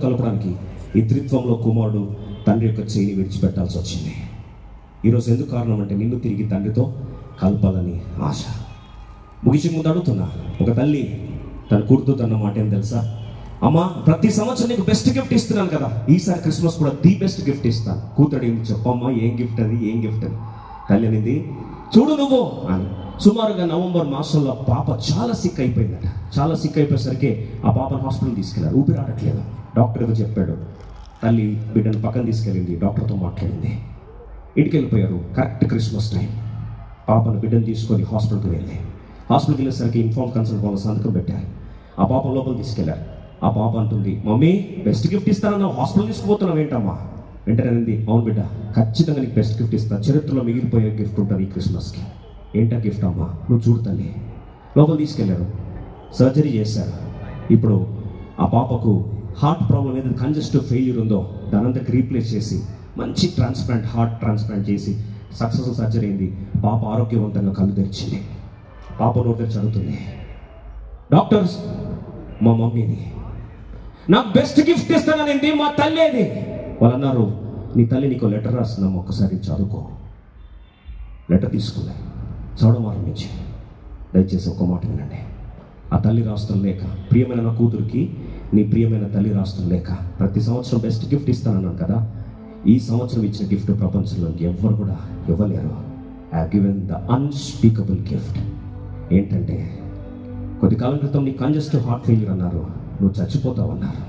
కలపడానికి ఈ త్రిత్వంలో కుమారుడు తండ్రి యొక్క చేయిని విడిచిపెట్టాల్సి వచ్చింది. ఈరోజు ఎందుకు కారణం అంటే నిన్ను తిరిగి తండ్రితో కలపాలని ఆశ. ముగించక ముందు అడుగుతున్నా, ఒక తల్లి తన కూతురుతో తన మాట ఏం తెలుసా? అమ్మా, ప్రతి సంవత్సరం నీకు బెస్ట్ గిఫ్ట్ ఇస్తున్నాను కదా, ఈసారి క్రిస్మస్ కూడా ది బెస్ట్ గిఫ్ట్ ఇస్తాను. కూతురు అడిగింది, చెప్పమ్మా ఏం గిఫ్ట్ అది, ఏం గిఫ్ట్ అది? తల్లి అనింది, చూడు నువ్వు అని. సుమారుగా నవంబర్ మాసంలో పాప చాలా సిక్ అయిపోయిందట. చాలా సిక్ అయిపోయేసరికి ఆ పాపను హాస్పిటల్ తీసుకెళ్లారు. ఊపిరాడట్లేదు. డాక్టర్ ఏదో చెప్పాడు. తల్లి బిడ్డను పక్కన తీసుకెళ్ళింది, డాక్టర్తో మాట్లాడింది. ఇంటికి వెళ్ళిపోయారు. Correct Christmas time. పాపను బిడ్డను తీసుకొని హాస్పిటల్కి వెళ్ళేసరికి ఇన్ఫార్మ్ కన్సల్ట్ వాళ్ళు సంతకం పెట్టారు. ఆ పాప లోపల తీసుకెళ్లారు. ఆ పాప అంటుంది, మమ్మీ బెస్ట్ గిఫ్ట్ ఇస్తానన్నా హాస్పిటల్ తీసుకుపోతున్నావు ఏంటమ్మా? వెంటనే అనింది, అవును బిడ్డ, ఖచ్చితంగా నీకు బెస్ట్ గిఫ్ట్ ఇస్తా, చరిత్రలో మిగిలిపోయే గిఫ్ట్ ఉంటుంది ఈ క్రిస్మస్కి. ఏంటా గిఫ్ట్ అమ్మా? నువ్వు చూడు తల్లి. లోపల తీసుకెళ్లారు, సర్జరీ చేశారు. ఇప్పుడు ఆ పాపకు హార్ట్ ప్రాబ్లం ఏదైతే కంజెస్టివ్ ఫెయిల్యూర్ ఉందో దానంతకి రీప్లేస్ చేసి మంచి హార్ట్ ట్రాన్స్ప్లాంట్ చేసి సక్సెస్ఫుల్ సర్జరీ అయింది. పాప ఆరోగ్యవంతంగా కళ్ళు తెరిచింది. పాప నోరు తెరిచి అడుగుతుంది, డాక్టర్స్ మా మమ్మీని నాకు బెస్ట్ గిఫ్ట్ ఇస్తాననింది, మా తల్లేది. వాళ్ళు అన్నారు, నీ తల్లి నీకు లెటర్ రాస్తున్నాం, ఒక్కసారి చదువుకో. లెటర్ తీసుకున్నా, చదవడం ఆరంభించి, దయచేసి ఒక్క మాట వినండి. ఆ తల్లి రాస్తున్న లేఖ, ప్రియమైన నా కూతురికి నీ ప్రియమైన తల్లి రాస్తున్న లేఖ. ప్రతి సంవత్సరం బెస్ట్ గిఫ్ట్ ఇస్తానన్నాను కదా, ఈ సంవత్సరం ఇచ్చిన గిఫ్ట్ ప్రపంచంలో ఎవ్వరు కూడా ఇవ్వలేరు. I have given the unspeakable gift. ఏంటంటే, కొద్ది కాలం క్రితం నీకు కంజెస్టివ్ హార్ట్ ఫెయిల్యూర్ అన్నారు, నువ్వు చచ్చిపోతావు అన్నారు.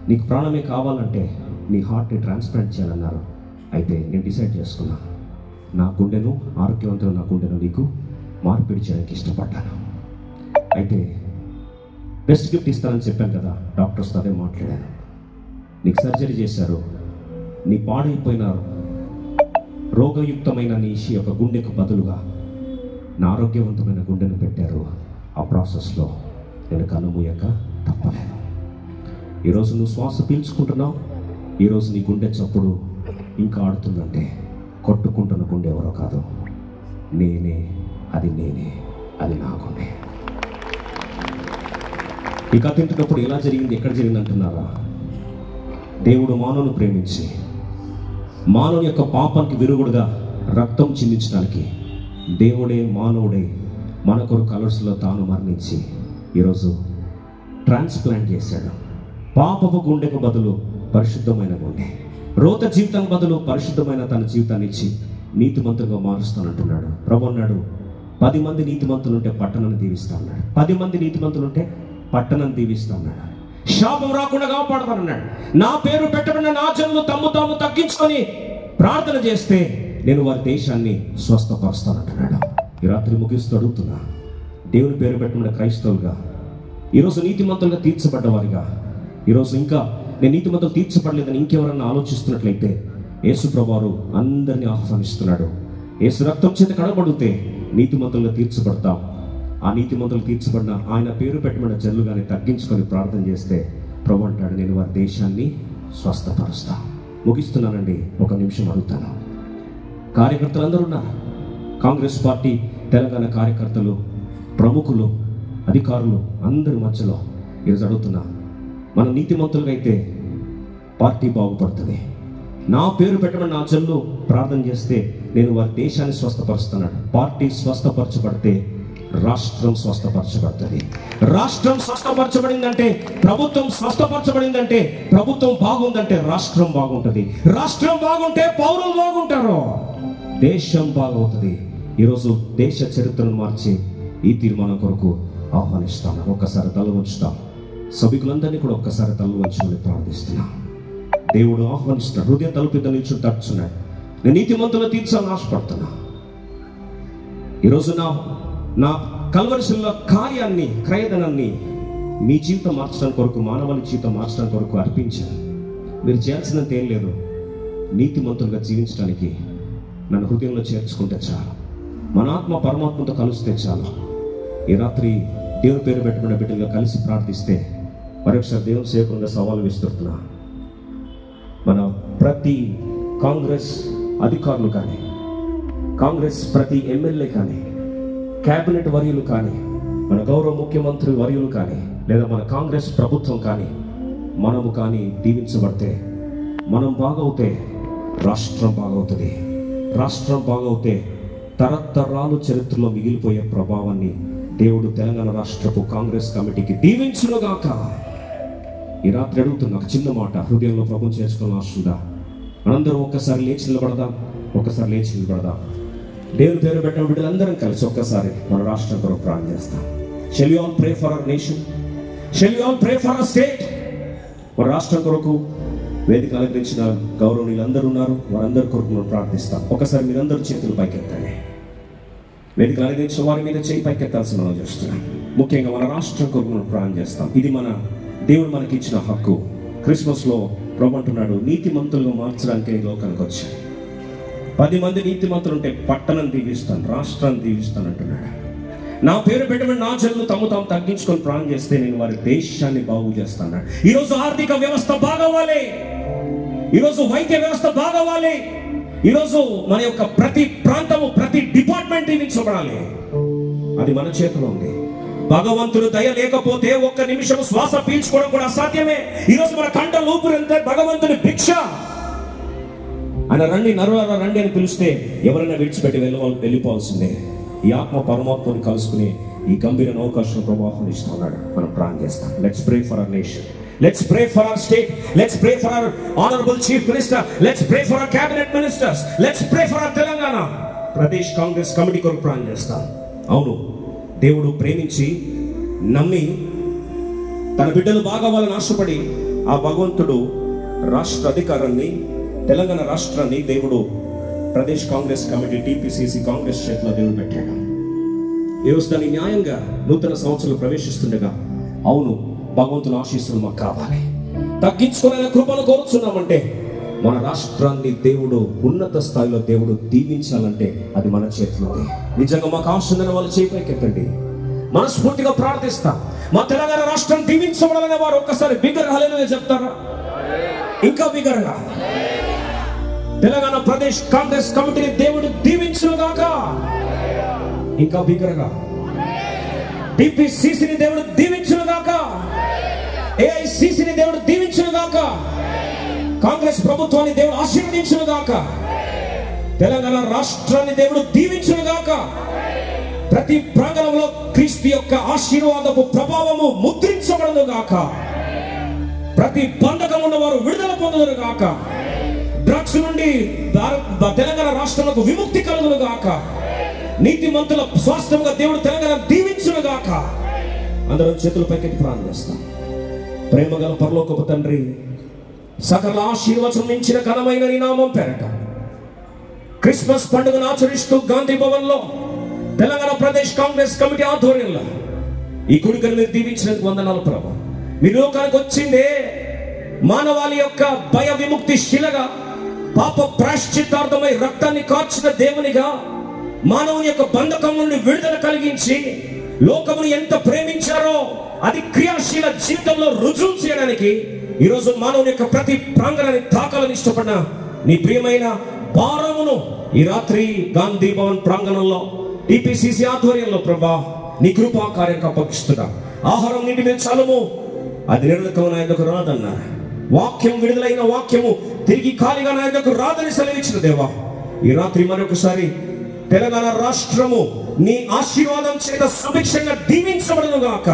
నీకు ప్రాణమే కావాలంటే నీ హార్ట్ని ట్రాన్స్ప్లాంట్ చేయాలన్నారు. అయితే నేను డిసైడ్ చేసుకున్నా, నా గుండెను, ఆరోగ్యవంతులు నా గుండెను నీకు మార్పిడి చేయడానికి ఇష్టపడ్డాను. అయితే బెస్ట్ గిఫ్ట్ ఇస్తానని చెప్పాను కదా, డాక్టర్స్తో అదే మాట్లాడాను. నీకు సర్జరీ చేశారు, నీ పాడైపోయిన రోగయుక్తమైన నీ యొక్క గుండెకు బదులుగా నా ఆరోగ్యవంతమైన గుండెను పెట్టారు. ఆ ప్రాసెస్లో నేను కన్ను మూయక తప్పలేదు. ఈరోజు నువ్వు శ్వాస పీల్చుకుంటున్నావు. ఈరోజు నీ గుండె చప్పుడు ఇంకా ఆడుతుందంటే కొట్టుకుంటున్న గుండె ఎవరో కాదు, నేనే. అది నా గుండె. ఈ కథ తింటున్నప్పుడు ఎలా జరిగింది, ఎక్కడ జరిగింది అంటున్నారా? దేవుడు మానవుని ప్రేమించి మానవుని యొక్క పాపానికి విరుగుడుగా రక్తం చిందించడానికి దేవుడే మానవుడే మన కొరకు కలర్స్లో తాను మరణించి ఈరోజు ట్రాన్స్ప్లాంట్ చేశాడు. పాపపు గుండెకు బదులు పరిశుద్ధమైన గుండె, రోత జీవితానికి బదులు పరిశుద్ధమైన తన జీవితాన్ని ఇచ్చి నీతిమంతులుగా మారుస్తానంటున్నాడు. ప్రభు అన్నాడు, 10 మంది నీతిమంతులుంటే పట్టణాన్ని దీవిస్తా అన్నాడు. 10 మంది నీతిమంతులుంటే పట్టణాన్ని దీవిస్తా అన్నాడు. శాపం రాకుండా కాపాడతానన్నాడు. నా పేరు పెట్టబడిన నా జనులు తాము తగ్గించుకొని ప్రార్థన చేస్తే నేను వారి దేశాన్ని స్వస్థపరుస్తానంటున్నాడు. ఈ రాత్రి ముగిస్తూ అడుగుతున్నా, దేవుని పేరు పెట్టబడిన క్రైస్తవులుగా, ఈరోజు నీతిమంతులుగా తీర్చబడ్డ వారిగా, ఈరోజు ఇంకా నేను నీతిమంతులు తీర్చబడలేదని ఇంకెవరన్నా ఆలోచిస్తున్నట్లయితే యేసు ప్రభువారు అందరినీ ఆహ్వానిస్తున్నాడు. యేసు రక్తం చేత కడబడితే నీతిమంతులుగా తీర్చబడతాం. ఆ నీతిమంతులు తీర్చబడిన ఆయన పేరు పెట్టబడిన జనులుగానే తగ్గించుకొని ప్రార్థన చేస్తే ప్రభు అంటాడు, నేను వారి దేశాన్ని స్వస్థపరుస్తా. ముగిస్తున్నానండి, ఒక నిమిషం అడుగుతాను. కార్యకర్తలందరూ ఉన్నారు, కాంగ్రెస్ పార్టీ తెలంగాణ కార్యకర్తలు, ప్రముఖులు, అధికారులు అందరి మధ్యలో ఈరోజు అడుగుతున్నా, మన నీతిమంతులుగా అయితే పార్టీ బాగుపడుతుంది. నా పేరు పెట్టమని నా చెల్లు ప్రార్థన చేస్తే నేను వారి దేశాన్ని స్వస్థపరుస్తున్నాడు. పార్టీ స్వస్థపరచబడితే రాష్ట్రం స్వస్థపరచబడుతుంది. రాష్ట్రం స్వస్థపరచబడిందంటే, ప్రభుత్వం స్వస్థపరచబడిందంటే, ప్రభుత్వం బాగుందంటే రాష్ట్రం బాగుంటుంది. రాష్ట్రం బాగుంటే పౌరులు బాగుంటారు, దేశం బాగవుతుంది. ఈరోజు దేశ చరిత్రను మార్చి ఈ తీర్మానం కొరకు ఆహ్వానిస్తాను. ఒక్కసారి తల వంచుతాం. సభికులందరినీ కూడా ఒక్కసారి తల వంచుకొని ప్రార్థిస్తున్నాం. దేవుడు ఆహ్వానిస్తున్నాడు. హృదయ తలుపు నిల్చుని తట్టుచున్నాడు. నేను నీతిమంతులు తీర్చాలని ఆశపడుతున్నా. ఈరోజు నా కల్వరిశిల కార్యాన్ని, క్రయధనాన్ని మీ జీవితం మార్చడానికి కొరకు, మానవాళి జీవితం మార్చడానికి కొరకు అర్పించాను. మీరు చేయాల్సినంత ఏం లేదు. నీతిమంతులుగా జీవించడానికి నన్ను హృదయంలో చేర్చుకుంటే చాలు. మన ఆత్మ పరమాత్మతో కలిస్తే చాలు. ఈ రాత్రి దేవుని పేరు పెట్టబడిన బిడ్డలుగా కలిసి ప్రార్థిస్తే మరొకసారి దేవుని సేవకులుగా సవాలు విస్తున్నా. మన ప్రతి కాంగ్రెస్ అధికారులు కానీ, కాంగ్రెస్ ప్రతి ఎమ్మెల్యే కానీ, క్యాబినెట్ వర్యులు కానీ, మన గౌరవ ముఖ్యమంత్రి వర్యులు కానీ, లేదా మన కాంగ్రెస్ ప్రభుత్వం కానీ, మనము కానీ దీవించబడితే, మనం బాగవుతే రాష్ట్రం బాగవుతుంది. రాష్ట్రం బాగవుతే తరతరాలు చరిత్రలో మిగిలిపోయే ప్రభావాన్ని దేవుడు తెలంగాణ రాష్ట్రపు కాంగ్రెస్ కమిటీకి దీవించునుగాక. ఈ రాత్రి అడుగుతున్న ఒక చిన్న మాట హృదయంలో ప్రభుత్వం చేసుకున్న ఆశుదా. మనందరం ఒక్కసారి లేచి నిలబడదాం. ఒక్కసారి లేచి నిలబడదాం. దేవుని పేరు పెట్టిన బిడ్డలందరం కలిసి ఒక్కసారి మన రాష్ట్రం కొరకు ప్రార్థన చేస్తాం. Shall we all pray for our nation? Shall we all pray for our state? మన రాష్ట్రం కొరకు వేదిక అలంకరించిన గౌరవనీయులందరూ ఉన్నారు. వారందరి కొరకు మనం ప్రార్థిస్తాం. ఒకసారి మీరందరూ చేతులు పైకెత్తండి. వేదిక అలంకరించిన వారి మీద చేయి పైకెత్తాల్సిన మనం చేస్తున్నాం. ముఖ్యంగా మన రాష్ట్రం కొరకు మనం ప్రార్థన చేస్తాం. ఇది మన దేవుడు మనకి ఇచ్చిన హక్కు. క్రిస్మస్లో ప్రభు అంటున్నాడు, నీతిమంతులుగా మార్చడానికి ఈ లోకానికి వచ్చాను. 10 మంది నీతిమంతులు ఉంటే పట్టణం దీవిస్తాను, రాష్ట్రాన్ని దీవిస్తాను అంటున్నాడు. నా పేరు పెట్టమని నా జనులు తాము తగ్గించుకొని ప్రాణం చేస్తే నేను వారి దేశాన్ని బాగు చేస్తాను. ఈరోజు ఆర్థిక వ్యవస్థ బాగవ్వాలి. ఈరోజు వైద్య వ్యవస్థ బాగవ్వాలి. ఈరోజు మన యొక్క ప్రతి ప్రాంతము, ప్రతి డిపార్ట్మెంట్ దీవించబడాలి. అది మన చేతిలో ఉంది. భగవంతుడు దయ లేకపోతే ఒక్క నిమిషం శ్వాస పీల్చుకోవడం కూడా అసాధ్యమే. ఈరోజు మన కంట ఊపిరంతే భగవంతుని భిక్ష. ఆయన రండి, నరులారా రండి అని పిలిస్తే ఎవరైనా విడిచిపెట్టి వెళ్ళిపోవాల్సిందే. ఈ ఆత్మ పరమాత్మని కలుసుకుని ఈ గంభీర అవకాశం ప్రభావం ఇస్తున్నాడు. మనం ప్రార్థన చేస్తాం. Let's pray for our nation. Let's pray for our state. Let's pray for our honorable chief minister. Let's pray for our cabinet ministers. Let's pray for our Telangana Pradesh Congress committee కొరకు ప్రార్థన చేస్తాం. అవును, దేవుడు ప్రేమించి నమ్మి తన బిడ్డలు బాగవ్వాలని ఆశపడి ఆ భగవంతుడు రాష్ట్ర అధికారాన్ని, తెలంగాణ రాష్ట్రాన్ని దేవుడు ప్రదేశ్ కాంగ్రెస్ కమిటీ టీపీసీసీ కాంగ్రెస్ చేతిలో దేవుడు పెట్టాడు. ఈరోజు దాన్ని న్యాయంగా నూతన సంవత్సరాలు ప్రవేశిస్తుండగా, అవును భగవంతుని ఆశీస్సులు మాకు కావాలి. తగ్గించుకునే కృపను కోరుతున్నామంటే మన రాష్ట్రాన్ని దేవుడు ఉన్నత స్థాయిలో దేవుడు దీవించాలంటే అది మన చేతిలో ఉంది. నిజంగా మాకు ఆశ ఉందని వాళ్ళు చేపైకెత్తండి. మనస్ఫూర్తిగా ప్రార్థిస్తా. మా తెలంగాణ రాష్ట్రం దీవించబడాలనే వారు ఒక్కసారి బిగ్గరగా హల్లెలూయా చెప్తారా? ఇంకా బిగ్గరగా. తెలంగాణ ప్రదేశ్ కాంగ్రెస్ కమిటీని దేవుడు దీవించుగాక. ఇంకా బిగ్గరగా. టీపీసీసీని దేవుడు దీవించుగాక. ఏఐసీసీని దేవుడు దీవించుగాక. కాంగ్రెస్ ప్రభుత్వాన్ని దేవుడు ఆశీర్వదించుగాక. తెలంగాణ రాష్ట్రాన్ని దేవుడు దీవించుగాక. ప్రతి ప్రాంగణంలో క్రీస్తు యొక్క ఆశీర్వాదపు ప్రభావము ముద్రించబడుగాక. ప్రతి బంధకం ఉన్న వారు విడుదల పొందుదురుగాక. డ్రగ్స్ నుండి తెలంగాణ రాష్ట్రంలో విముక్తి కలుగునుగాక. నీతిమంతుల స్వాస్థ్యంగా దేవుడు తెలంగాణ దీవించునుగాక. అందరం చేతుల పైకెత్తి ప్రార్థన చేస్తాం. ప్రేమగల పరలోకపు తండ్రి, సకల ఆశీర్వచనం మించిన ఘనమైన నీ నామం పేరట క్రిస్మస్ పండుగను ఆచరిస్తూ గాంధీ భవన్ లో తెలంగాణ ప్రదేశ్ కాంగ్రెస్ కమిటీ ఆధ్వర్యంలో ఈ కుడికను మీరు దీవించినందుకు వందనాలు ప్రభు. మీ లోకానికి వచ్చిందే మానవాళి యొక్క భయ విముక్తి శిలగా, పాప ప్రాయశ్చిత్తార్థమై రక్తాన్ని కార్చిన దేవునిగా, మానవుని యొక్క బంధకం నుండి విడుదల కలిగించి లోకమును ఎంత ప్రేమించారో అది క్రియాశీల జీవితంలో రుజువు చేయడానికి ఈరోజు మానవుని యొక్క ప్రతి ప్రాంగణాన్ని తాకాలని ఇష్టపడిన నీ ప్రియమైన భారమును ఈ రాత్రి గాంధీ భవన్ ప్రాంగణంలో టిపిసిసి ఆధ్వర్యంలో ప్రభా నీ కృపా కార్యానికి అప్పగిస్తున్నా. ఆహారం నీటి మీద చలము, అది నిర్ణయం నా యొద్దకు రాదన్నా. వాక్యం విడుదలైన వాక్యము తిరిగి ఖాళీగా నా యొద్దకు రాదని సెలవిచ్చిన దేవా, ఈ రాత్రి మరొకసారి తెలంగాణ రాష్ట్రము నీ ఆశీర్వాదం చేత సుభిక్షంగా దీవించబడును గాక.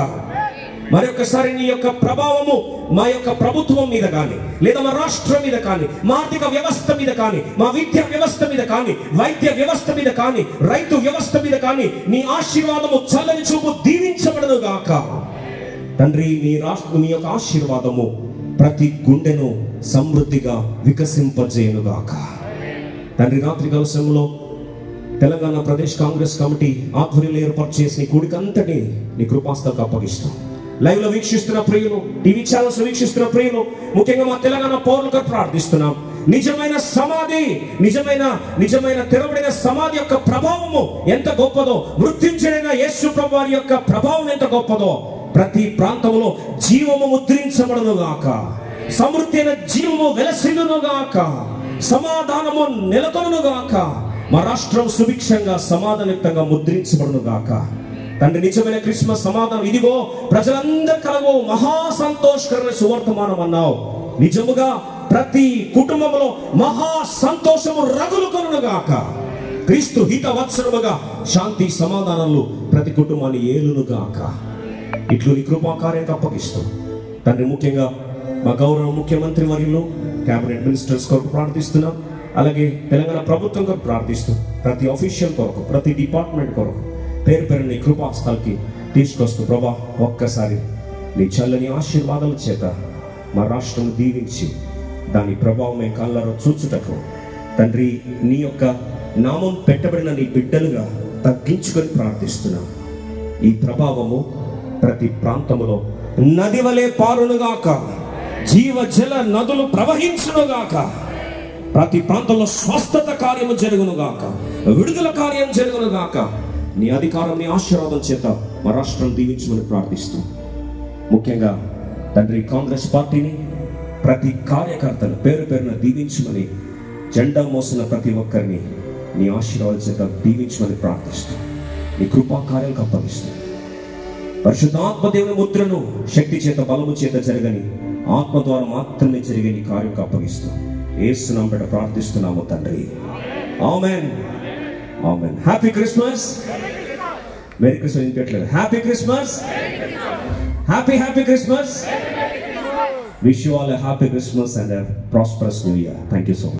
మరొకసారి నీ యొక్క ప్రభావము మా యొక్క ప్రభుత్వం మీద కానీ, లేదా మా రాష్ట్రం మీద కానీ, మా ఆర్థిక వ్యవస్థ మీద కానీ, మా విద్యా వ్యవస్థ మీద కానీ, వైద్య వ్యవస్థ మీద కానీ, రైతు వ్యవస్థ మీద కానీ నీ ఆశీర్వాదము చల్లని చూపు దీవించబడును గాక. తండ్రి, నీ యొక్క ఆశీర్వాదము ప్రతి గుండెను సమృద్ధిగా వికసింపజేయును గాక. తండ్రి, రాత్రి కలశంలో తెలంగాణ ప్రదేశ్ కాంగ్రెస్ కమిటీ ఆధ్వర్యంలో ఏర్పాటు చేసిన కూడికంతటి నీ కృపాస్థలకు అప్పగిస్తాం. లైవ్ లో వీక్షిస్తున్న ప్రియులు, టీవీ ఛానల్స్ వీక్షిస్తున్న ప్రియులు, ముఖ్యంగా మా తెలంగాణ పౌరులకు ప్రార్థిస్తున్నాం. నిజమైన సమాధి, నిజమైన తెరవబడిన సమాధి యొక్క ప్రభావము ఎంత గొప్పదో, మృత్యుంజయుడైన యేసు ప్రభువు వారి యొక్క ప్రభావం ఎంత గొప్పదో ప్రతి ప్రాంతంలో జీవము ముద్రించబడును గాక. సమృద్ధి అయిన జీవము వెలసిల్లును గాక. సమాధానము నెలకొనును గాక. మా రాష్ట్రం సుభిక్షంగా సమాధానయుక్తంగా ముద్రించబడును గాక. తండ్రి, నిజమైన క్రిస్మస్ సమాధానం ఇదిగో ప్రజలందరూ కలగో మహా సంతోషకరమైన సువర్తమానం అన్నావు. నిజముగా ప్రతి కుటుంబంలో మహా సంతోషము రగులుకొనును గాక. క్రీస్తు హిత వత్సరముగా శాంతి సమాధానాలు ప్రతి కుటుంబాన్ని ఏలును గాక. ఇట్లు నీ కృపా కార్యానికి అప్పగిస్తాం తండ్రి. ముఖ్యంగా మా గౌరవ ముఖ్యమంత్రి వర్యులు, క్యాబినెట్ మినిస్టర్స్ కొరకు ప్రార్థిస్తున్నాం. అలాగే తెలంగాణ ప్రభుత్వం కొరకు ప్రార్థిస్తూ ప్రతి ఆఫీషియల్ కొరకు, ప్రతి డిపార్ట్మెంట్ కొరకు పేరు పేరు నీ కృపాస్థలకి తీసుకొస్తూ ప్రభా, ఒక్కసారి నీ చల్లని ఆశీర్వాదాల చేత మా రాష్ట్రం దీవించి దాని ప్రభావం మేము కళ్ళలో చూచుటకు తండ్రి, నీ యొక్క నామం పెట్టబడిన నీ బిడ్డలుగా తగ్గించుకొని ప్రార్థిస్తున్నాం. ఈ ప్రభావము ప్రతి ప్రాంతములో నది వలె పారునుగాక. జీవ జల నదులు ప్రవహించునుగాక. ప్రతి ప్రాంతంలో స్వస్థత కార్యము జరుగునుగాక. విడుదల కార్యం జరుగునుగాక. నీ అధికారం, నీ ఆశీర్వాదం చేత మా రాష్ట్రం దీవించమని ప్రార్థిస్తాం. ముఖ్యంగా తండ్రి, కాంగ్రెస్ పార్టీని ప్రతి కార్యకర్తను పేరు పేరున దీవించమని, జెండా మోసిన ప్రతి ఒక్కరిని నీ ఆశీర్వాదం చేత దీవించమని ప్రార్థిస్తాం. నీ కృపా కార్యాలకు అప్పగిస్తాం. పరిశుద్ధాత్మ దేవుని ముద్రను శక్తి చేత, బలము చేత జరగని, ఆత్మ ద్వారా మాత్రమే జరిగే నీ కార్యం అప్పగిస్తాం. యేసు నామమున ప్రార్థిస్తున్నాము తండ్రి. Amen, amen. Happy Christmas. Merry Christmas ఇంకెట్లేదు. Happy Christmas. Happy Christmas. Wish you all a happy Christmas and a prosperous New Year. Thank you so much.